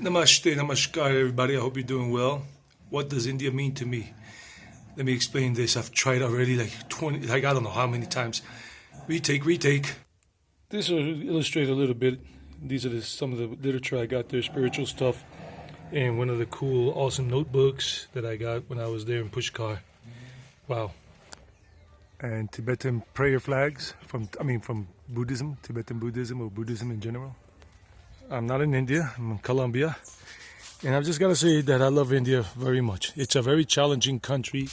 Namaste, namaskar, everybody. I hope you're doing well. What does India mean to me? Let me explain this. I've tried already like 20, like I don't know how many times. Retake. This will illustrate a little bit. These are some of the literature I got there, spiritual stuff, and one of the cool, awesome notebooks that I got when I was there in Pushkar. Wow. And Tibetan prayer flags from Buddhism, Tibetan Buddhism or Buddhism in general. I'm not in India, I'm in Colombia. And I've just got to say that I love India very much. It's a very challenging country.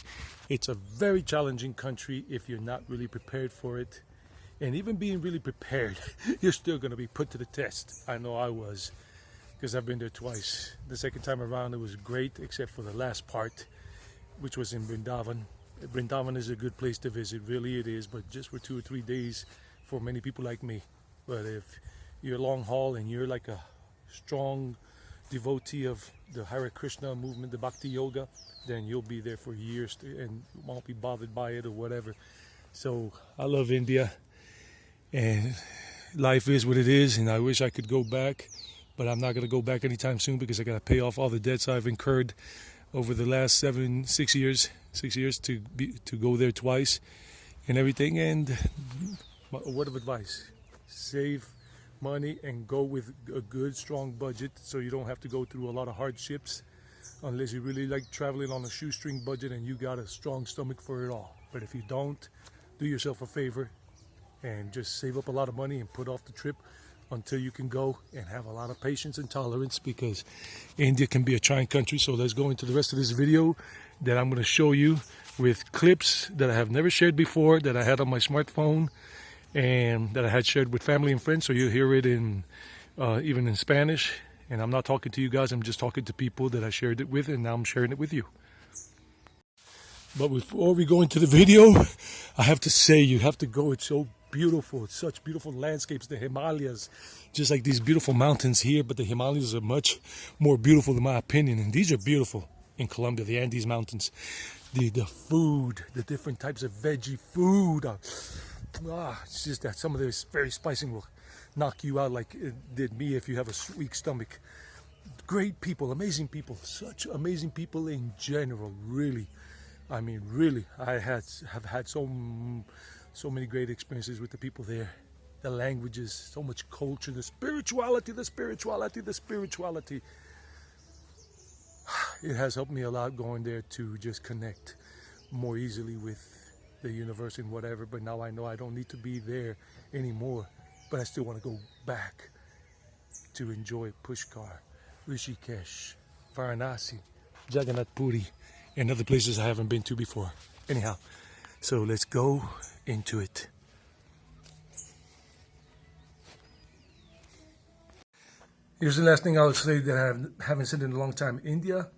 It's a very challenging country if you're not really prepared for it. And even being really prepared, you're still going to be put to the test. I know I was, because I've been there twice. The second time around it was great, except for the last part, which was in Vrindavan. Vrindavan is a good place to visit, really it is, but just for 2 or 3 days for many people like me. But if you're long haul and you're like a strong devotee of the Hare Krishna movement, the Bhakti Yoga, then you'll be there for years and won't be bothered by it or whatever. So I love India, and life is what it is, and I wish I could go back, but I'm not going to go back anytime soon because I got to pay off all the debts I've incurred over the last 6 years to go there twice and everything. And a word of advice: save money and go with a good strong budget so you don't have to go through a lot of hardships, unless you really like traveling on a shoestring budget and you got a strong stomach for it all. But if you don't, do yourself a favor and just save up a lot of money and put off the trip until you can go, and have a lot of patience and tolerance, because India can be a trying country. So let's go into the rest of this video that I'm going to show you with clips that I have never shared before, that I had on my smartphone and that I had shared with family and friends. So you'll hear it in even in Spanish. And I'm not talking to you guys, I'm just talking to people that I shared it with, and now I'm sharing it with you. But before we go into the video, I have to say, you have to go. It's so beautiful. It's such beautiful landscapes, the Himalayas, just like these beautiful mountains here, but the Himalayas are much more beautiful in my opinion. And these are beautiful in Colombia, the Andes Mountains. The food, the different types of veggie food. It's just that some of this very spicy will knock you out like it did me if you have a weak stomach. Great people, amazing people, such amazing people in general, really. I mean, really, I have had so many great experiences with the people there. The languages, so much culture, the spirituality. It has helped me a lot going there to just connect more easily with the universe and whatever. But now I know I don't need to be there anymore. But I still want to go back to enjoy Pushkar, Rishikesh, Varanasi, Jagannath Puri, and other places I haven't been to before. Anyhow, so let's go into it. Here's the last thing I'll say that I haven't said in a long time. India,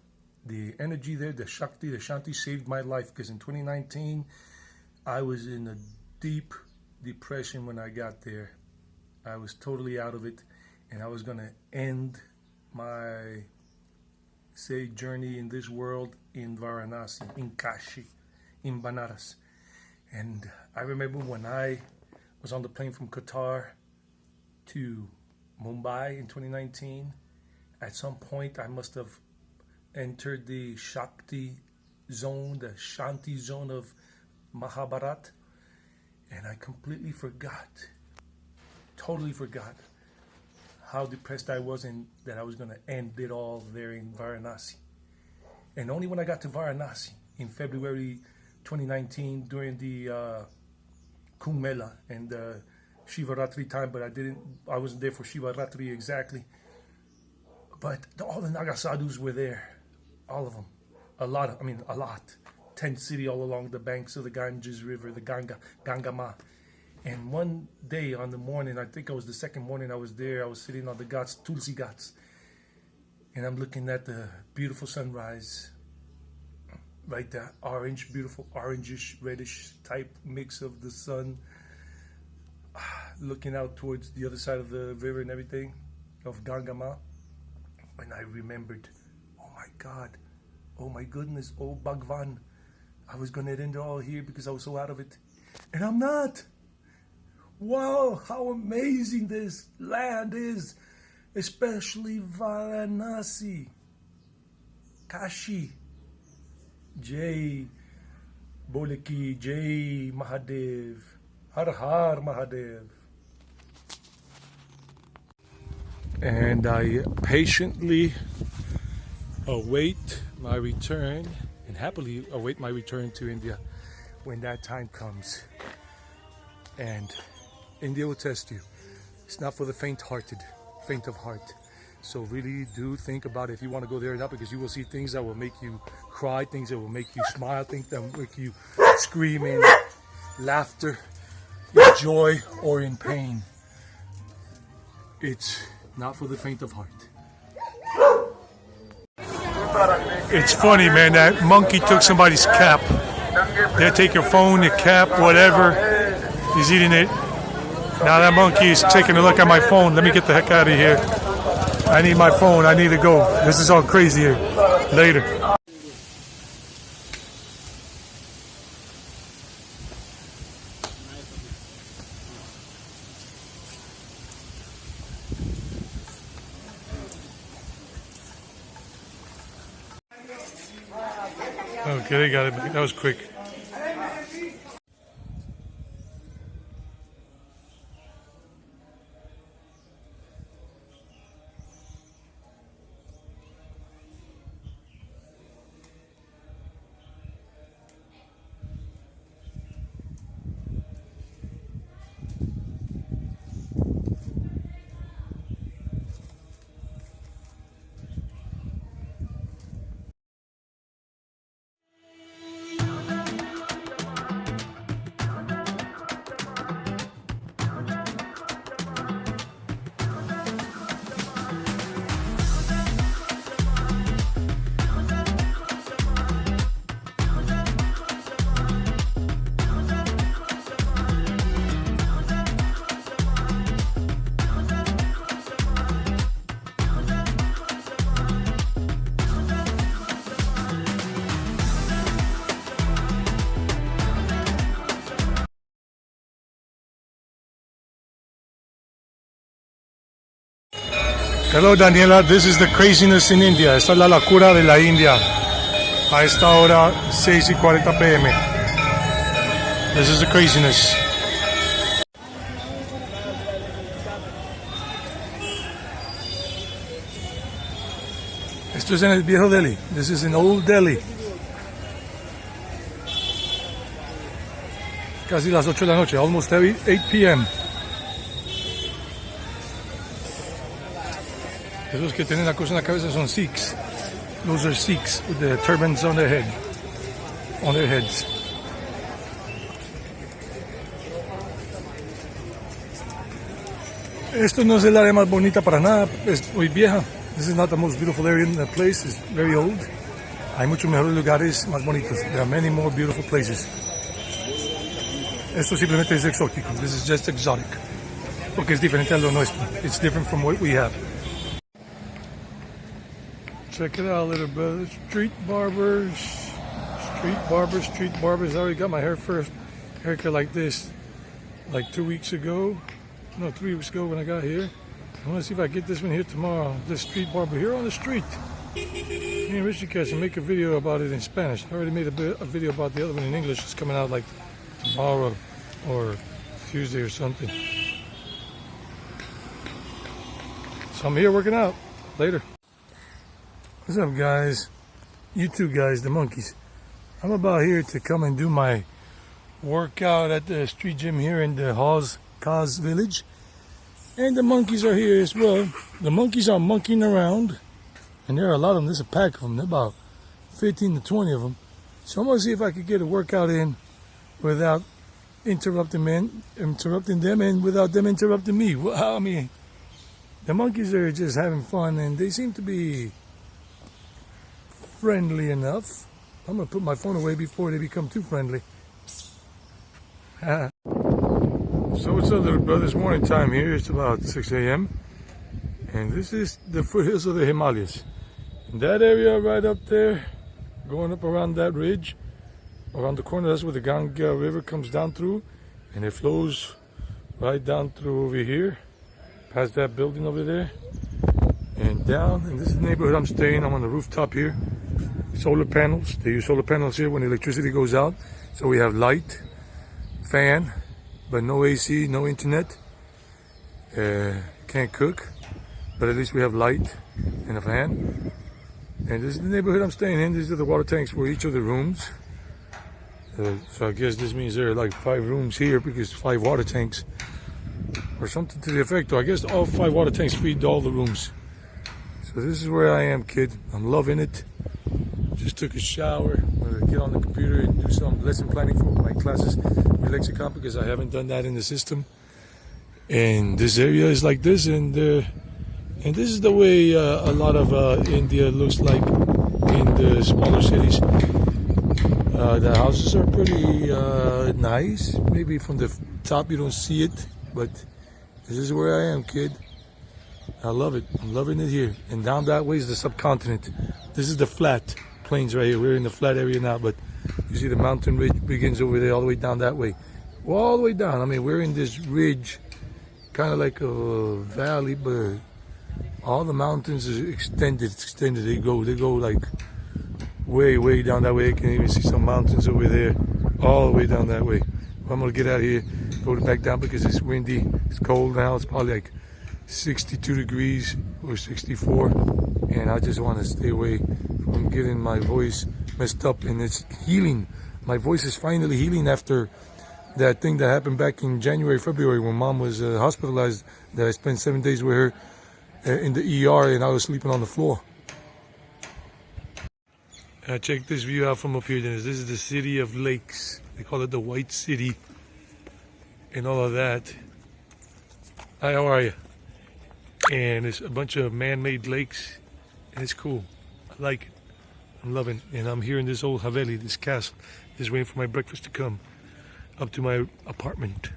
the energy there, the Shakti, the Shanti saved my life, because in 2019, I was in a deep depression when I got there. I was totally out of it, and I was going to end my, journey in this world in Varanasi, in Kashi, in Banaras. And I remember when I was on the plane from Qatar to Mumbai in 2019, at some point I must have entered the Shakti zone, the Shanti zone of Mahabharat, and I completely totally forgot how depressed I was, and that I was going to end it all there in Varanasi. And only when I got to Varanasi in February 2019 during the Kumbh Mela and the Shivaratri time, but I wasn't there for Shivaratri exactly. But all the Naga sadhus were there, all of them, a lot. Tent city all along the banks of the Ganges River, the Gangama. And one day on the morning, I think it was the second morning I was there, I was sitting on the Ghats, Tulsi Ghats, and I'm looking at the beautiful sunrise, right there, beautiful orangish, reddish type mix of the sun, looking out towards the other side of the river and everything, of Gangama. And I remembered, oh my God, oh my goodness, oh Bhagwan, I was going to end it all here because I was so out of it. And I'm not. Wow, how amazing this land is. especially Varanasi, Kashi, Jai Boleki, Jai Mahadev, Har Har Mahadev. And I patiently await my return and happily await my return to India when that time comes. And India will test you. It's not for the faint-hearted, faint of heart. So really do think about if you want to go there or not, because you will see things that will make you cry, things that will make you smile, things that will make you scream in laughter, in joy, or in pain. It's not for the faint of heart. It's funny, man, that monkey took somebody's cap. They'll take your phone, your cap, whatever. He's eating it. Now that monkey is taking a look at my phone. Let me get the heck out of here. I need my phone. I need to go. This is all crazy here. Later. Okay, they got it. That was quick. Hello Daniela, this is the craziness in India. Esta es la locura de la India. A esta hora 6:40 p.m. This is the craziness. Esto es en el viejo Delhi. This is in old Delhi. Casi las 8 de la noche, almost 8 p.m. Esos que tienen la cosa en la cabeza son Sikhs. Those are Sikhs with the turbans on their head, on their heads. Esto no es el área más bonita para nada, es muy vieja. This is not the most beautiful area in the place, it's very old. Hay muchos mejores lugares más bonitos. There are many more beautiful places. Esto simplemente es exótico. This is just exotic. Porque es diferente a lo nuestro. It's different from what we have. Check it out, little brother. Street barbers. I already got my haircut like this like 2 weeks ago. No, 3 weeks ago when I got here. I want to see if I get this one here tomorrow. This street barber here on the street. Me and Rishikesh and make a video about it in Spanish. I already made a video about the other one in English. It's coming out like tomorrow or Tuesday or something. So I'm here working out. Later. What's up, guys? You two guys, the monkeys. I'm about here to come and do my workout at the street gym here in the Kaz village. And the monkeys are here as well. The monkeys are monkeying around. And there are a lot of them. There's a pack of them. There are about 15 to 20 of them. So I'm going to see if I could get a workout in without interrupting them and without them interrupting me. Well, I mean, the monkeys are just having fun and they seem to be friendly enough. I'm going to put my phone away before they become too friendly. So what's up, little brothers? Morning time here. It's about 6 a.m. And this is the foothills of the Himalayas. In that area right up there, going up around that ridge, around the corner, that's where the Ganga River comes down through. And it flows right down through over here, past that building over there. down, and this is the neighborhood I'm staying. I'm on the rooftop here. Solar panels. They use solar panels here when electricity goes out. So we have light, fan, but no AC, no internet. Can't cook, but at least we have light and a fan. And this is the neighborhood I'm staying in. These are the water tanks for each of the rooms. So I guess this means there are like 5 rooms here because 5 water tanks or something to the effect. I guess all 5 water tanks feed all the rooms. So this is where I am, kid. I'm loving it. Just took a shower. I'm gonna get on the computer and do some lesson planning for my classes with Lexicon because I haven't done that in the system. And this area is like this, and this is the way a lot of India looks like in the smaller cities. The houses are pretty nice. Maybe from the top you don't see it, but this is where I am, kid. I love it. I'm loving it here. And down that way is the subcontinent. This is the flat plains right here. We're in the flat area now, but you see the mountain ridge begins over there all the way down that way. All the way down. I mean, we're in this ridge, kind of like a valley, but all the mountains is extended. They go like way down that way. You can even see some mountains over there, all the way down that way. I'm gonna get out of here, go back down because it's windy. It's cold now. It's probably like 62 degrees or 64, and I just want to stay away from getting my voice messed up. And it's healing. My voice is finally healing after that thing that happened back in January, February when Mom was hospitalized. That I spent 7 days with her in the ER, and I was sleeping on the floor. Check this view out from up here. This is the city of lakes. They call it the White City and all of that. Hi, how are you? And it's a bunch of man-made lakes, and it's cool. I like it. I'm loving it. And I'm here in this old Haveli, this castle, just waiting for my breakfast to come up to my apartment.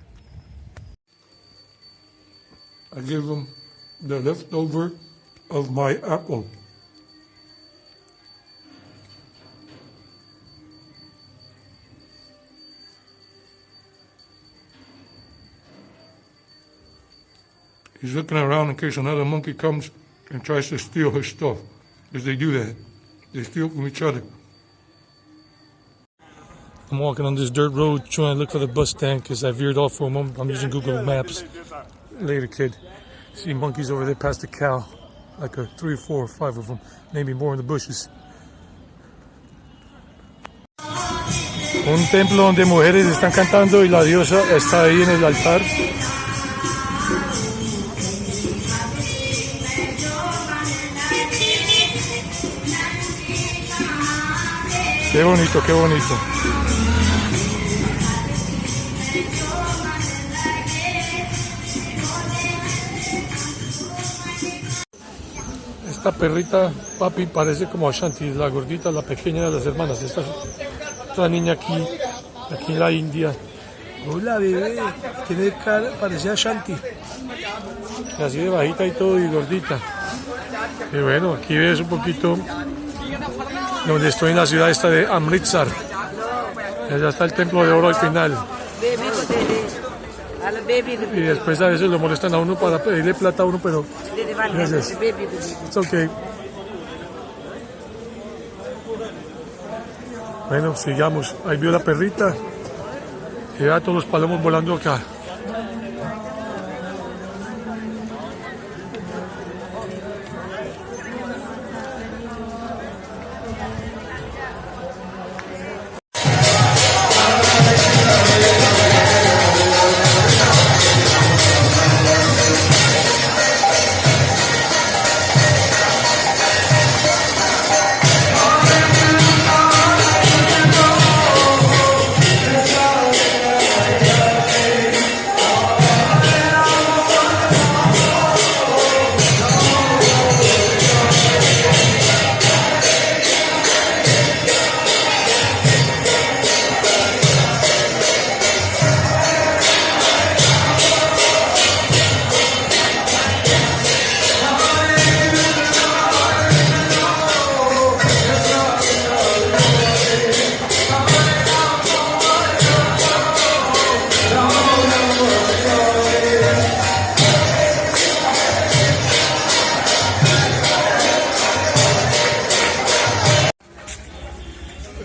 I give them the leftover of my apple. He's looking around in case another monkey comes and tries to steal his stuff. Because they do that. They steal from each other. I'm walking on this dirt road trying to look for the bus stand because I veered off for a moment. I'm using Google Maps. Later, kid. See monkeys over there past the cow. Like 3, 4, 5 of them. Maybe more in the bushes. Un templo donde mujeres están cantando y la diosa está ahí en el altar. Qué bonito, qué bonito. Esta perrita, papi, parece como Shanti, la gordita, la pequeña de las hermanas. Esta otra niña aquí en la India. Hola, bebé. Tiene cara, parecía Shanti. Así de bajita y todo y gordita. Y bueno, aquí ves un poquito donde estoy en la ciudad esta de Amritsar. Allá está el templo de oro al final. Y después a veces lo molestan a uno para pedirle plata a uno, pero gracias. It's okay. Bueno, sigamos. Ahí vio la perrita. Y ya todos los palomos volando acá.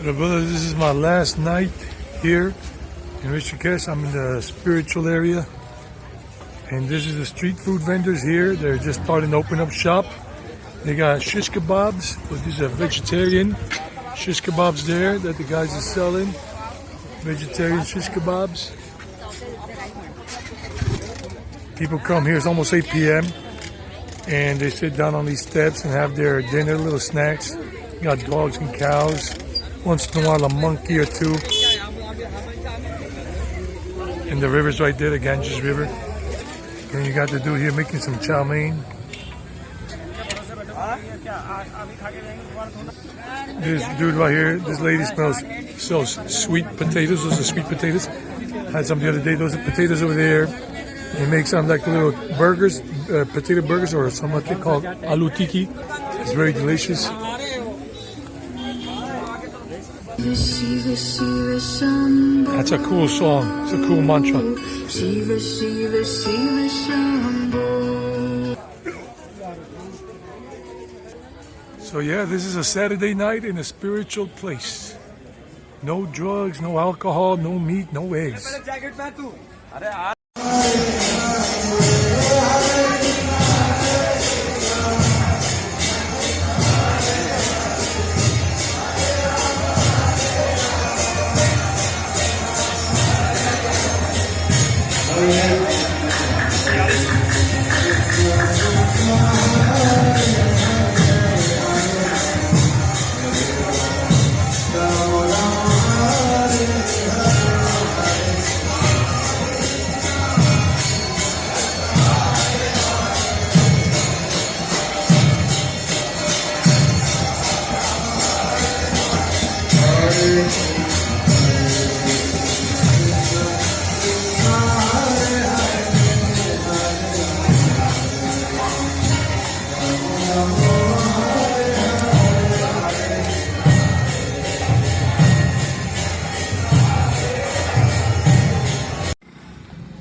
Little brother, this is my last night here in Rishikesh. I'm in the spiritual area. And this is the street food vendors here. They're just starting to open up shop. They got shish kebabs, but these are vegetarian shish kebabs there that the guys are selling. Vegetarian shish kebabs. People come here, it's almost 8 p.m. and they sit down on these steps and have their dinner, little snacks. You got dogs and cows. Once in a while, a monkey or two. And the river's right there, the Ganges River. And you got the dude here making some chow mein. This dude right here, this lady sells sweet potatoes. Those are sweet potatoes. Had some the other day. Those are potatoes over there. He makes some like little burgers, potato burgers, or some what they call aloo tikki. It's very delicious. That's a cool song. It's a cool mantra. So yeah, this is a Saturday night in a spiritual place. No drugs, no alcohol, no meat, no eggs.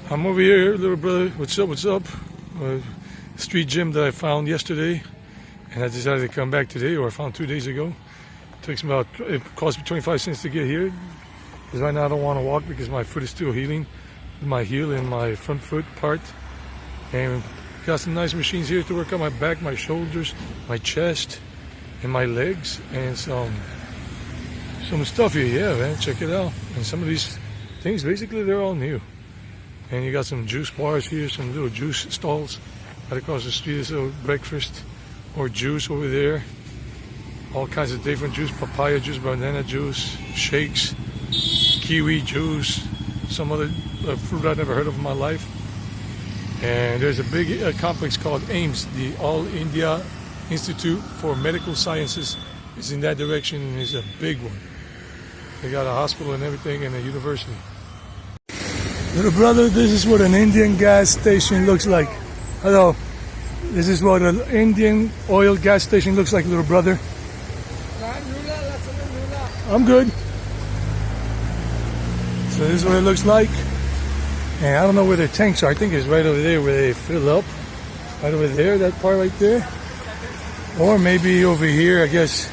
I'm over here, little brother. What's up? What's up? Street gym that I found yesterday, and I decided to come back today, or I found 2 days ago. It cost me 25 cents to get here. Because right now I don't want to walk because my foot is still healing, my heel and my front foot part. And got some nice machines here to work on my back, my shoulders, my chest, and my legs, and some stuff here. Yeah, man, check it out. And some of these things, basically, they're all new. And you got some juice bars here, some little juice stalls right across the street. There's a little breakfast or juice over there. All kinds of different juice, papaya juice, banana juice, shakes, kiwi juice, some other fruit I've never heard of in my life. And there's a big complex called AIMS, the All India Institute for Medical Sciences. It's in that direction, and it's a big one. They got a hospital and everything, and a university. Little brother, this is what an Indian gas station looks like. Hello. This is what an Indian oil gas station looks like, little brother. I'm good. So this is what it looks like. And I don't know where their tanks are. I think it's right over there where they fill up. Right over there, that part right there. Or maybe over here, I guess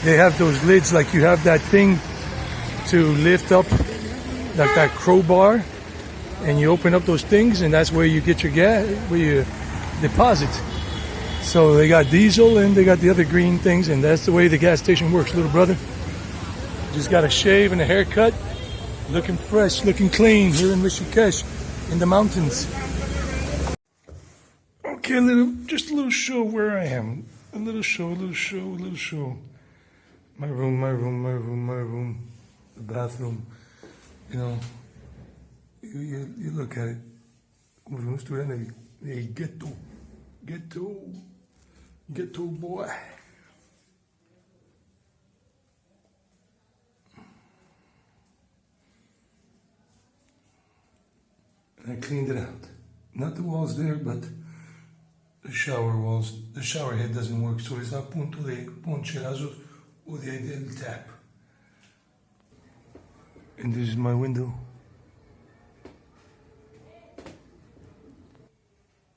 they have those lids, like you have that thing to lift up, like that crowbar. And you open up those things, and that's where you get your gas, where you deposit. So they got diesel and they got the other green things, and that's the way the gas station works, little brother. Just got a shave and a haircut, looking fresh, looking clean here in Rishikesh, in the mountains. Okay, just a little show where I am. A little show. My room, the bathroom. You know. You look at it. Como vamos estudando el ghetto boy. And I cleaned it out. Not the walls there, but the shower walls. The shower head doesn't work, so it's a punto de poncherazos o del tap. And this is my window.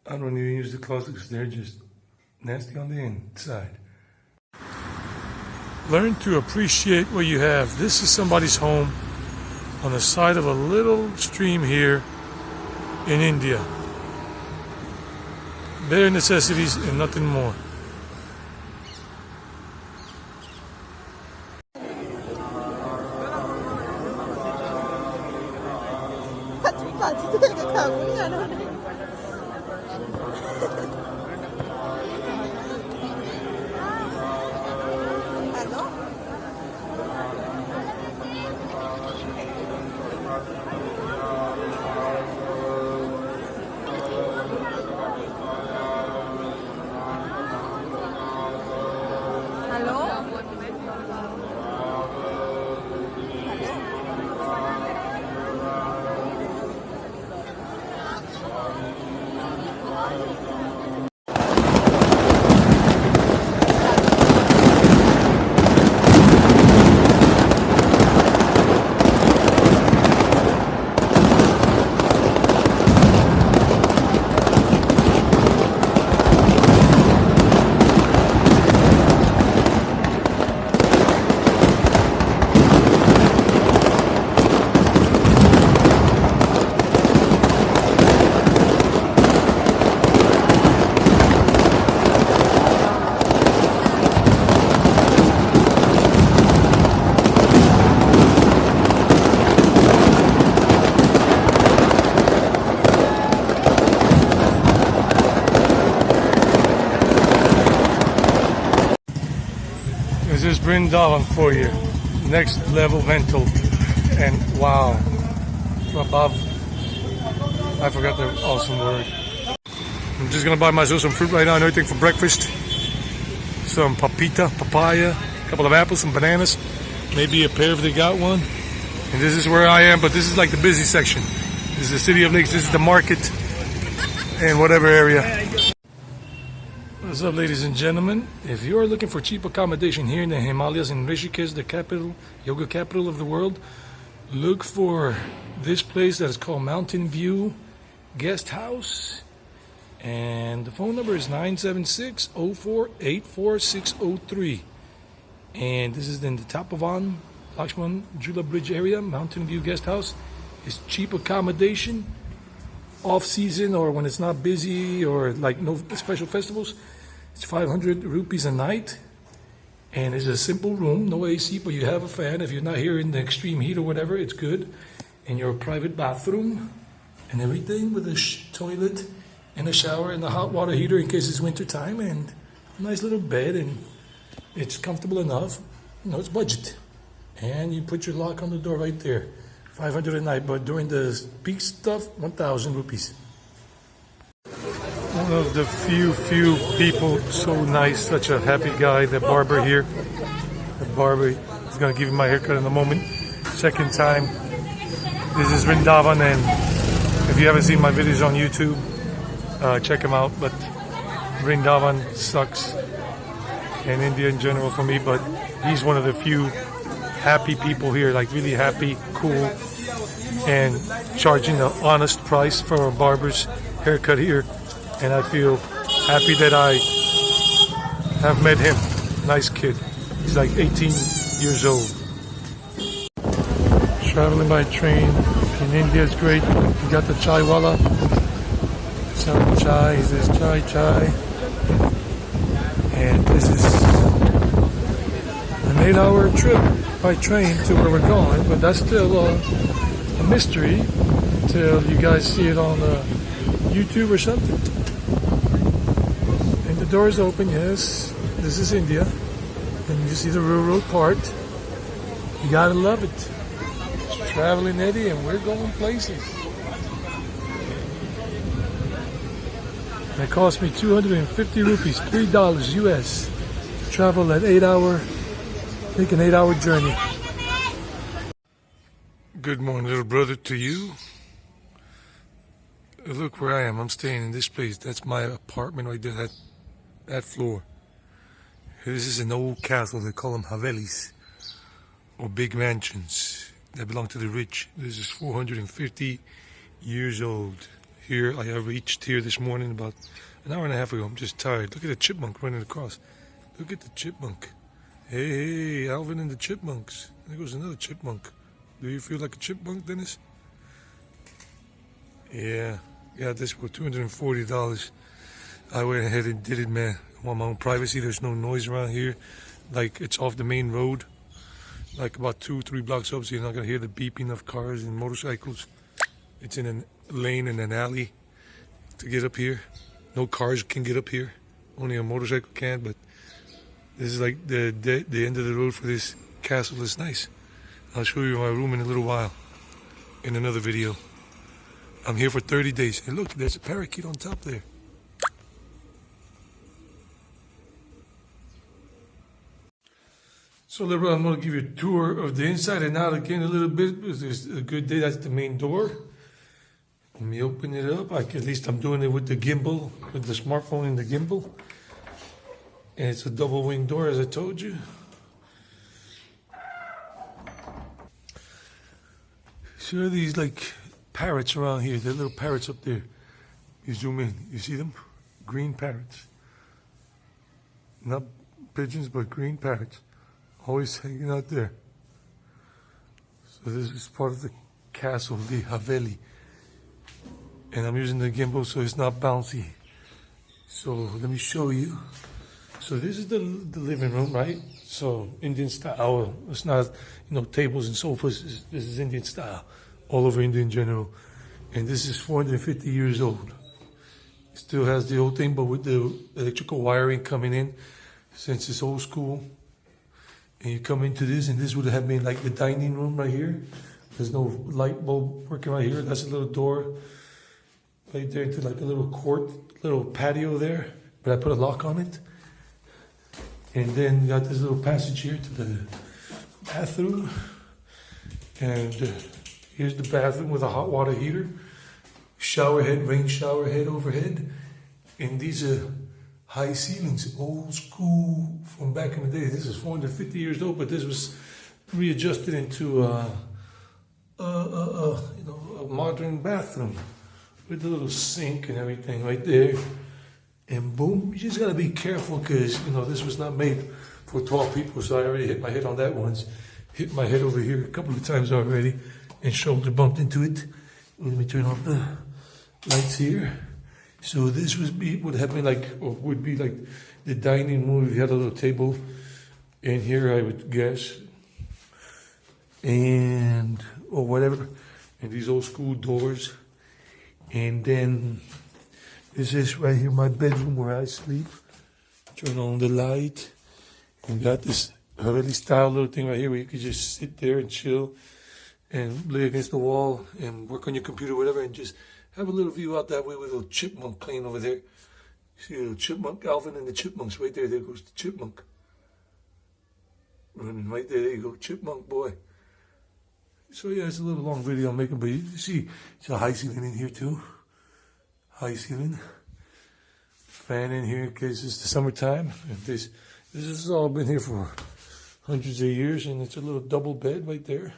I don't even use the closets because they're just nasty on the inside. Learn to appreciate what you have. This is somebody's home on the side of a little stream here in India. Bare necessities and nothing more. This is Vrindavan for you. Next level mental. And wow. Above. I forgot the awesome word. I'm just gonna buy myself some fruit right now and everything for breakfast. Some papaya, a couple of apples, some bananas, maybe a pear if they got one. And this is where I am, but this is like the busy section. This is the city of lakes, this is the market and whatever area. What's up, ladies and gentlemen? If you're looking for cheap accommodation here in the Himalayas in Rishikesh, the capital, yoga capital of the world, look for this place that is called Mountain View Guest House. And the phone number is 976-04-84603. And this is in the Tapavan, Lakshman Jula Bridge area, Mountain View Guest House. It's cheap accommodation, off season or when it's not busy or like no special festivals. It's 500 rupees a night, and it's a simple room, no AC, but you have a fan. If you're not here in the extreme heat or whatever, it's good. And your private bathroom and everything with a toilet and a shower and a hot water heater in case it's winter time, and a nice little bed, and it's comfortable enough. You know, it's budget. And you put your lock on the door right there. 500 a night, but during the peak stuff, 1,000 rupees. One of the few people, so nice, such a happy guy, the barber here. The barber is going to give me my haircut in a moment. Second time. This is Vrindavan, and if you haven't seen my videos on YouTube, check them out. But Vrindavan sucks, and India in general for me, but he's one of the few happy people here, like really happy, cool, and charging an honest price for a barber's haircut here. And I feel happy that I have met him. Nice kid. He's like 18 years old. Traveling by train in India is great. You got the chai wala. Some chai, he says chai. And this is an 8-hour trip by train to where we're going, but that's still a mystery until you guys see it on YouTube or something. And the door is open, yes. This is India. And you see the rural part. You gotta love it. It's Traveling Eddie, and we're going places. And it cost me 250 rupees, $3 US. Travel that 8-hour, make an 8-hour journey. Good morning, little brother, to you. Look where I am. I'm staying in this place. That's my apartment right there, that floor. This is an old castle. They call them Havelis, or big mansions that belong to the rich. This is 450 years old. Here, I have reached here this morning about an hour and a half ago. I'm just tired. Look at the chipmunk running across. Look at the chipmunk. Hey, Alvin and the Chipmunks. There goes another chipmunk. Do you feel like a chipmunk, Dennis? Yeah, got this for $240. I went ahead and did it, man. I want my own privacy. There's no noise around here. Like, it's off the main road. Like about 2-3 blocks up, so you're not gonna hear the beeping of cars and motorcycles. It's in a lane and an alley to get up here. No cars can get up here. Only a motorcycle can, but this is like the end of the road for this castle. It's nice. I'll show you my room in a little while in another video. I'm here for 30 days. And look, there's a parakeet on top there. So everyone, I'm going to give you a tour of the inside and out again a little bit. It's a good day. That's the main door. Let me open it up. At least I'm doing it with the gimbal, with the smartphone and the gimbal. And it's a double wing door, as I told you. So these like parrots around here. They're little parrots up there. You zoom in, you see them? Green parrots. Not pigeons, but green parrots. Always hanging out there. So this is part of the castle, the Haveli. And I'm using the gimbal so it's not bouncy. So let me show you. So this is the living room, right? So Indian style. It's not, tables and sofas. This is Indian style. All over India in general. And this is 450 years old. It still has the old thing, but with the electrical wiring coming in, since it's old school. And you come into this, and this would have been like the dining room right here. There's no light bulb working right here. That's a little door right there into like a little court, little patio there. But I put a lock on it. And then you got this little passage here to the bathroom. And here's the bathroom with a hot water heater. Shower head, rain shower head overhead. And these are high ceilings, old school from back in the day. This is 450 years old, but this was readjusted into a modern bathroom with a little sink and everything right there. And boom, you just gotta be careful because this was not made for 12 people. So I already hit my head on that once. Hit my head over here a couple of times already, and shoulder bumped into it. Let me turn off the lights here. So this would have been like, or would be like the dining room if you had a little table in here, I would guess. Or whatever. And these old school doors. And then this is right here, my bedroom where I sleep. Turn on the light. And got this Haveli style little thing right here where you could just sit there and chill and lay against the wall and work on your computer, whatever, and just have a little view out that way with a little chipmunk playing over there. See a little chipmunk, Alvin and the Chipmunks right there. There goes the chipmunk. Running right there. There you go, chipmunk boy. So yeah, it's a little long video I'm making, but you see, it's a high ceiling in here too. High ceiling. Fan in here in case it's the summertime. And this has all been here for hundreds of years, and it's a little double bed right there.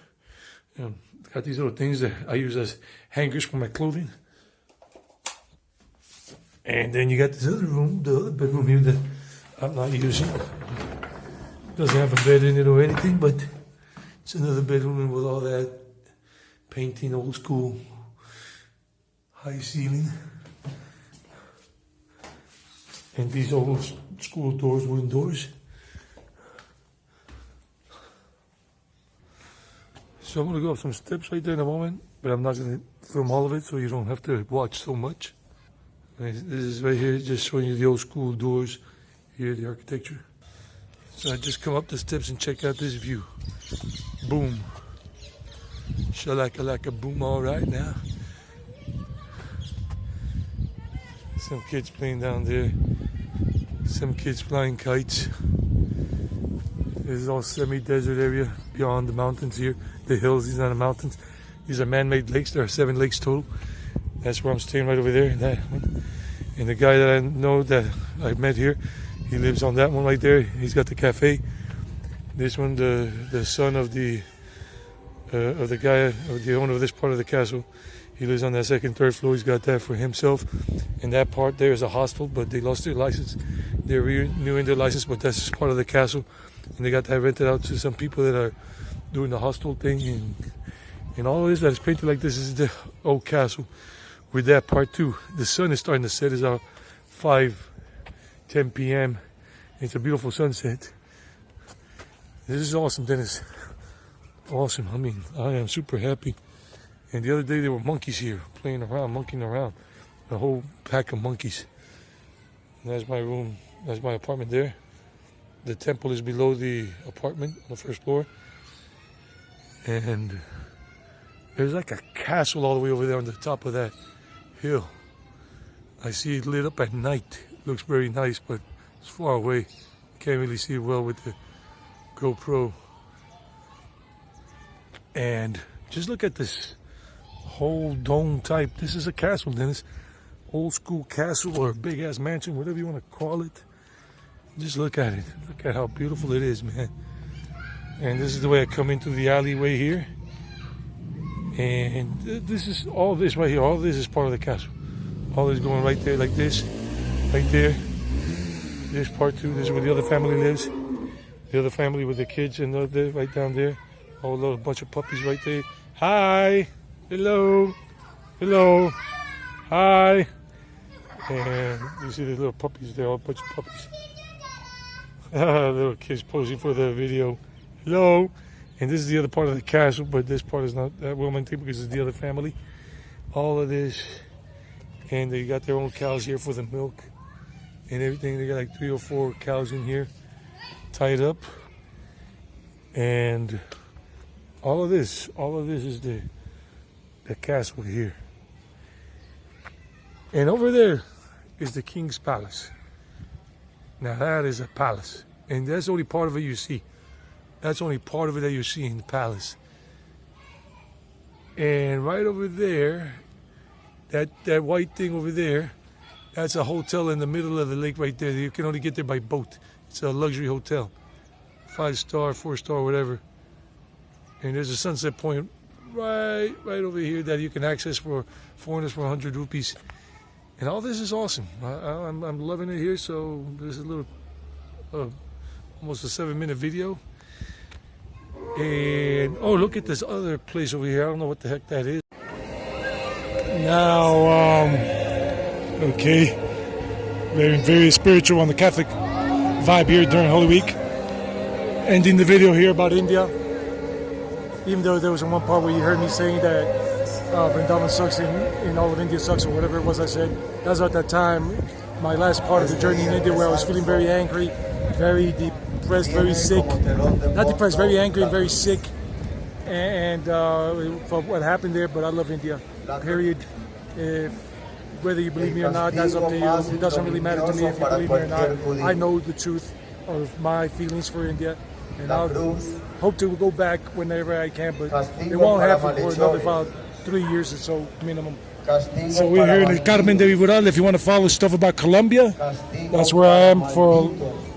Got these little things that I use as hangers for my clothing. And then you got this other room, the other bedroom here that I'm not using. Doesn't have a bed in it or anything, but it's another bedroom with all that painting, old school, high ceiling. And these old school doors, wooden doors. So I'm going to go up some steps right there in a moment, but I'm not going to film all of it so you don't have to watch so much. This is right here, just showing you the old school doors here, the architecture. So I just come up the steps and check out this view. Boom. Shalaka boom, all right now. Some kids playing down there. Some kids flying kites. This is all semi-desert area beyond the mountains here. The hills, these are the mountains. These are man-made lakes. There are 7 lakes total. That's where I'm staying right over there. That one. And the guy that I know that I met here, he lives on that one right there. He's got the cafe. This one, the son of the guy, of the owner of this part of the castle, He lives on that second, third floor. He's got that for himself. And that part there is a hostel, but they lost their license. They're renewing their license, but that's just part of the castle. And they got that rented out to some people that are doing the hostel thing. And all of this that is painted like this is the old castle. With that part too. The sun is starting to set. It's about 5:10 p.m. It's a beautiful sunset. This is awesome, Dennis. Awesome. I mean, I am super happy. And the other day there were monkeys here playing around, monkeying around. A whole pack of monkeys. And that's my room. That's my apartment there. The temple is below the apartment on the first floor. And there's like a castle all the way over there on the top of that hill. I see it lit up at night. It looks very nice, but it's far away. Can't really see it well with the GoPro. And just look at this whole dome type. This is a castle, Dennis. Old school castle or big ass mansion, whatever you want to call it. Just look at it. Look at how beautiful it is, man. And this is the way I come into the alleyway here. And this is all this right here. All this is part of the castle. All this going right there like this. Right there. This part too. This is where the other family lives. The other family with the kids and right down there. Oh, a little bunch of puppies right there. Hi. Hello. Hello. Hi. And you see the little puppies there. A bunch of puppies. Little kids posing for the video. Hello. And this is the other part of the castle, but this part is not that well maintained because it's the other family. All of this. And they got their own cows here for the milk and everything. They got like 3 or 4 cows in here tied up. And all of this is the castle here. And over there is the king's palace. Now that is a palace. And that's only part of it you see. That's only part of it that you see in the palace. And right over there, that white thing over there, that's a hotel in the middle of the lake right there. You can only get there by boat. It's a luxury hotel. 5-star, 4-star, whatever. And there's a sunset point right over here that you can access for foreigners for 100 rupees. And all this is awesome. I'm loving it here. So there's a little, almost a 7-minute video. And oh, look at this other place over here. I don't know what the heck that is. Now, okay, very spiritual on the Catholic vibe here during Holy Week. Ending the video here about India. Even though there was one part where you heard me saying that Vrindavan sucks and all of India sucks or whatever it was I said. That was at that time, my last part of the journey in India where I was feeling very angry, very depressed, very sick. Not depressed, very angry and very sick. And for what happened there, but I love India, period. Whether you believe me or not, that's up to you. It doesn't really matter to me if you believe me or not. I know the truth of my feelings for India. And I'll hope to go back whenever I can, but it won't happen for another about 3 years or so minimum. So we're here in the Carmen de Viboral. If you want to follow stuff about Colombia, that's where I am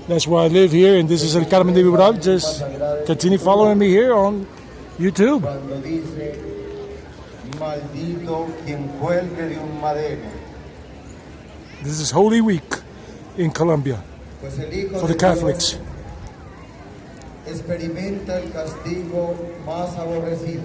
that's where I live here, and this is El Carmen de Viboral. Just continue following me here on YouTube. This is Holy Week in Colombia for the Catholics. Experimenta el castigo más aborrecido.